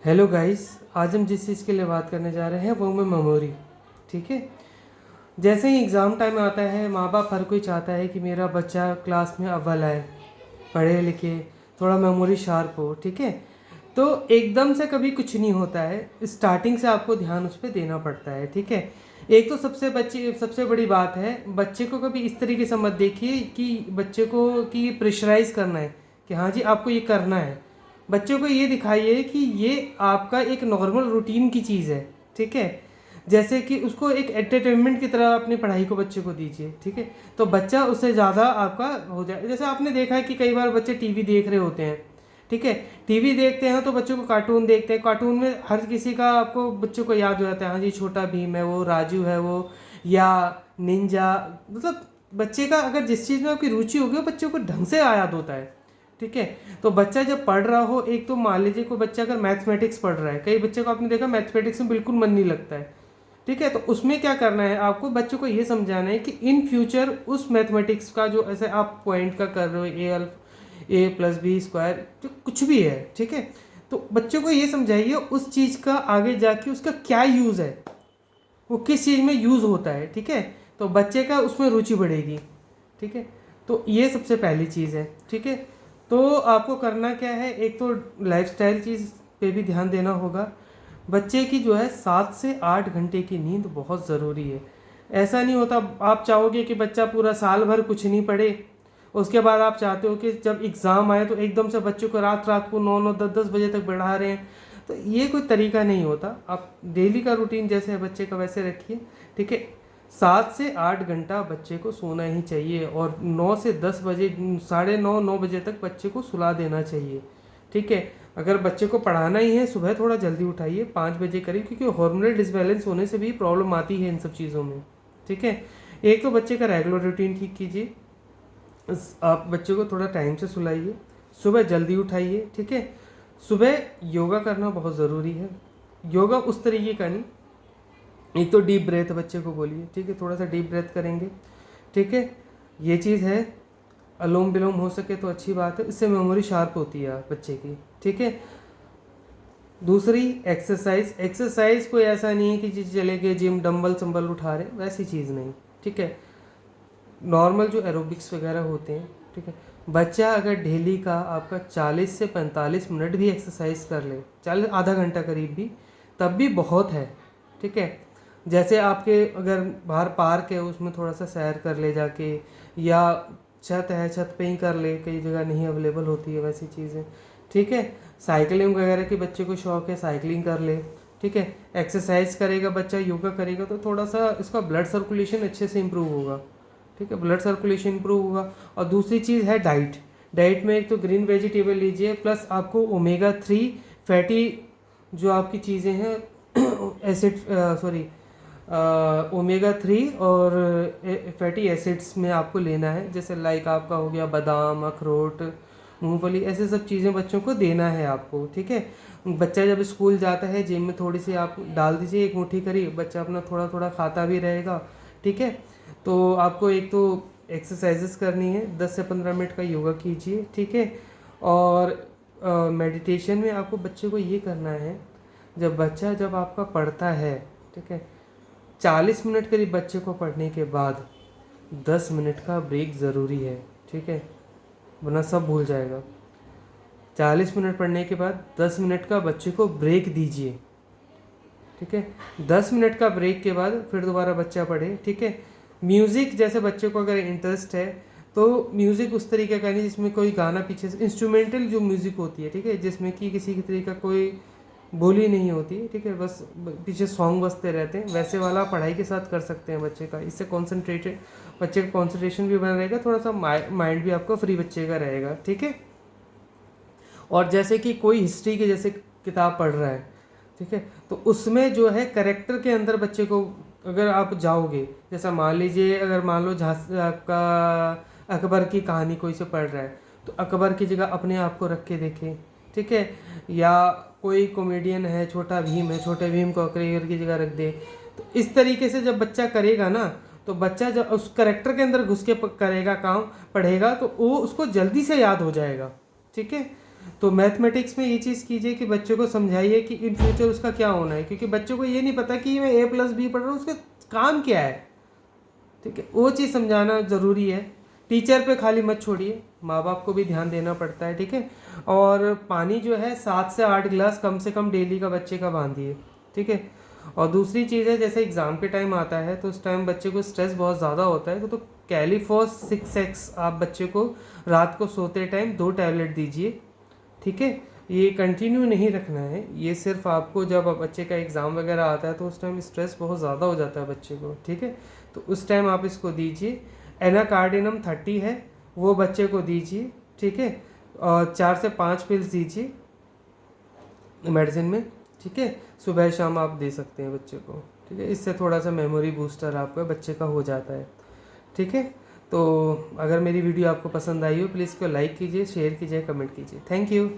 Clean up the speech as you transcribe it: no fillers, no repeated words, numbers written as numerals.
Hello guys, आज हम जिस चीज़ के लिए बात करने जा रहे हैं वो मैं मेमोरी। ठीक है। जैसे ही एग्ज़ाम टाइम आता है, माँ बाप हर कोई चाहता है कि मेरा बच्चा क्लास में अव्वल आए, पढ़े लिखे, थोड़ा मेमोरी शार्प हो। ठीक है। तो एकदम से कभी कुछ नहीं होता है, स्टार्टिंग से आपको ध्यान उस पर देना पड़ता है। ठीक है। एक तो सबसे बड़ी बात है, बच्चे को कभी इस तरीके से मत देखिए कि बच्चे को कि प्रेशराइज करना है कि हाँ जी आपको ये करना है। बच्चों को ये दिखाइए कि ये आपका एक नॉर्मल रूटीन की चीज़ है। ठीक है। जैसे कि उसको एक एंटरटेनमेंट की तरह अपनी पढ़ाई को बच्चे को दीजिए। ठीक है। तो बच्चा उससे ज़्यादा आपका हो जाए। जैसे आपने देखा है कि कई बार बच्चे टीवी देख रहे होते हैं। ठीक है। टीवी देखते हैं तो बच्चों को कार्टून देखते हैं, कार्टून में हर किसी का आपको बच्चों को याद हो जाता है, हाँ जी छोटा भीम है वो, राजू है वो, या निंजा। मतलब बच्चे का अगर जिस चीज़ में आपकी रुचि होगी वो बच्चों को ढंग से याद होता है। ठीक है। तो बच्चा जब पढ़ रहा हो, एक तो मान लीजिए कोई बच्चा अगर मैथमेटिक्स पढ़ रहा है, कई बच्चे को आपने देखा मैथमेटिक्स में बिल्कुल मन नहीं लगता है। ठीक है। तो उसमें क्या करना है, आपको बच्चों को ये समझाना है कि इन फ्यूचर उस मैथमेटिक्स का जो ऐसे आप पॉइंट का कर रहे हो, a+b² जो कुछ भी है। ठीक है। तो बच्चों को ये समझाइए उस चीज़ का आगे जाके उसका क्या यूज़ है, वो किस चीज़ में यूज़ होता है। ठीक है। तो बच्चे का उसमें रुचि बढ़ेगी। ठीक है। तो ये सबसे पहली चीज़ है। ठीक है। तो आपको करना क्या है, एक तो लाइफस्टाइल चीज़ पे भी ध्यान देना होगा। बच्चे की जो है 7 से 8 घंटे की नींद बहुत ज़रूरी है। ऐसा नहीं होता आप चाहोगे कि बच्चा पूरा साल भर कुछ नहीं पढ़े, उसके बाद आप चाहते हो कि जब एग्ज़ाम आए तो एकदम से बच्चों को रात रात को 9 9 10 10 बजे तक पढ़ा रहे हैं। तो ये कोई तरीका नहीं होता। आप डेली का रूटीन जैसे है बच्चे का वैसे रखिए। ठीक है। 7 से 8 घंटा बच्चे को सोना ही चाहिए और 9 से 10 बजे, 9:30 9 बजे तक बच्चे को सुला देना चाहिए। ठीक है। अगर बच्चे को पढ़ाना ही है, सुबह थोड़ा जल्दी उठाइए, 5 बजे करिए, क्योंकि हार्मोनल डिसबैलेंस होने से भी प्रॉब्लम आती है इन सब चीज़ों में। ठीक है। एक तो बच्चे का रेगुलर रूटीन ठीक कीजिए, आप बच्चे को थोड़ा टाइम से सुलाइए, सुबह जल्दी उठाइए। ठीक है। सुबह योगा करना बहुत ज़रूरी है। योगा उस तरीके का नहीं, एक तो डीप ब्रेथ बच्चे को बोलिए। ठीक है। थोड़ा सा डीप ब्रेथ करेंगे। ठीक है। ये चीज़ है। अनुलोम विलोम हो सके तो अच्छी बात है, इससे मेमोरी शार्प होती है बच्चे की। ठीक है। दूसरी एक्सरसाइज, एक्सरसाइज कोई ऐसा नहीं है कि जी चले गए जिम डंबल संबल उठा रहे, वैसी चीज़ नहीं। ठीक है। नॉर्मल जो एरोबिक्स वगैरह होते हैं। ठीक है। बच्चा अगर डेली का आपका 40 से 45 मिनट भी एक्सरसाइज कर ले, 40 आधा घंटा करीब भी, तब भी बहुत है। ठीक है। जैसे आपके अगर बाहर पार्क है उसमें थोड़ा सा सैर कर ले जाके, या छत है छत पे ही कर ले, कई जगह नहीं अवेलेबल होती है वैसी चीज़ें। ठीक है। साइकिलिंग वगैरह के बच्चे को शौक है, साइकिलिंग कर ले। ठीक है। एक्सरसाइज करेगा बच्चा, योगा करेगा तो थोड़ा सा इसका ब्लड सर्कुलेशन अच्छे से इम्प्रूव होगा। ठीक है। ब्लड सर्कुलेशन इंप्रूव होगा। और दूसरी चीज़ है डाइट। डाइट में एक तो ग्रीन वेजिटेबल लीजिए, प्लस आपको ओमेगा 3 फैटी जो आपकी चीज़ें हैं एसिड, सॉरी, ओमेगा 3 और फैटी एसिड्स में आपको लेना है। जैसे लाइक आपका हो गया बादाम, अखरोट, मूंगफली, ऐसे सब चीज़ें बच्चों को देना है आपको। ठीक है। बच्चा जब स्कूल जाता है जिम में थोड़ी सी आप डाल दीजिए, एक मुट्ठी करी, बच्चा अपना थोड़ा थोड़ा खाता भी रहेगा। ठीक है। तो आपको एक तो एक्सरसाइजेस करनी है, 10 से 15 मिनट का योगा कीजिए। ठीक है। और मेडिटेशन में आपको बच्चे को ये करना है, जब आपका पढ़ता है, ठीक है, 40 मिनट करीब बच्चे को पढ़ने के बाद 10 मिनट का ब्रेक ज़रूरी है। ठीक है। वरना सब भूल जाएगा। 40 मिनट पढ़ने के बाद 10 मिनट का बच्चे को ब्रेक दीजिए। ठीक है। 10 मिनट का ब्रेक के बाद फिर दोबारा बच्चा पढ़े। ठीक है। म्यूज़िक, जैसे बच्चे को अगर इंटरेस्ट है तो म्यूज़िक उस तरीके का नहीं जिसमें कोई गाना पीछे से, इंस्ट्रूमेंटल जो म्यूज़िक होती है, ठीक है, जिसमें कि किसी की तरीका कोई बोली नहीं होती। ठीक है। बस पीछे सॉन्ग बजते रहते हैं, वैसे वाला पढ़ाई के साथ कर सकते हैं बच्चे का। इससे कॉन्सेंट्रेटेड बच्चे का कॉन्सेंट्रेशन भी बना रहेगा, थोड़ा सा माइंड भी आपका फ्री बच्चे का रहेगा। ठीक है। और जैसे कि कोई हिस्ट्री के जैसे किताब पढ़ रहा है, ठीक है, तो उसमें जो है करेक्टर के अंदर बच्चे को अगर आप जाओगे, जैसा मान लीजिए अगर मान लो झांसी आपका अकबर की कहानी कोई से पढ़ रहा है, तो अकबर की जगह अपने आप को रख के देखें। ठीक है। या कोई कॉमेडियन है, छोटा भीम है, छोटे भीम को अकबर की जगह रख दे। तो इस तरीके से जब बच्चा करेगा ना, तो बच्चा जब उस करेक्टर के अंदर घुस के करेगा काम, पढ़ेगा, तो वो उसको जल्दी से याद हो जाएगा। ठीक है। तो मैथमेटिक्स में ये चीज़ कीजिए कि बच्चे को समझाइए कि इन फ्यूचर उसका क्या होना है, क्योंकि बच्चों को ये नहीं पता कि मैं A+B पढ़ रहा हूँ, उसका काम क्या है। ठीक है, वो चीज़ समझाना ज़रूरी है। टीचर पे खाली मत छोड़िए, माँ बाप को भी ध्यान देना पड़ता है। ठीक है, और पानी जो है 7 से 8 गिलास कम से कम डेली का बच्चे का बांधिए। ठीक है, और दूसरी चीज़ है, जैसे एग्ज़ाम के टाइम आता है तो उस टाइम बच्चे को स्ट्रेस बहुत ज़्यादा होता है, तो कैलीफॉस 6x आप बच्चे को रात को सोते टाइम 2 टैबलेट दीजिए। ठीक है, ये कंटिन्यू नहीं रखना है, ये सिर्फ आपको जब बच्चे का एग्ज़ाम वगैरह आता है तो उस टाइम स्ट्रेस बहुत ज़्यादा हो जाता है बच्चे को। ठीक है, तो उस टाइम आप इसको दीजिए। एनाकार्डिनम 30 है, वो बच्चे को दीजिए। ठीक है, और 4 से 5 पिल्स दीजिए मेडिसिन में। ठीक है, सुबह शाम आप दे सकते हैं बच्चे को। ठीक है, इससे थोड़ा सा मेमोरी बूस्टर आपका बच्चे का हो जाता है। ठीक है, तो अगर मेरी वीडियो आपको पसंद आई हो प्लीज़ इसको लाइक कीजिए, शेयर कीजिए, कमेंट कीजिए। Thank you.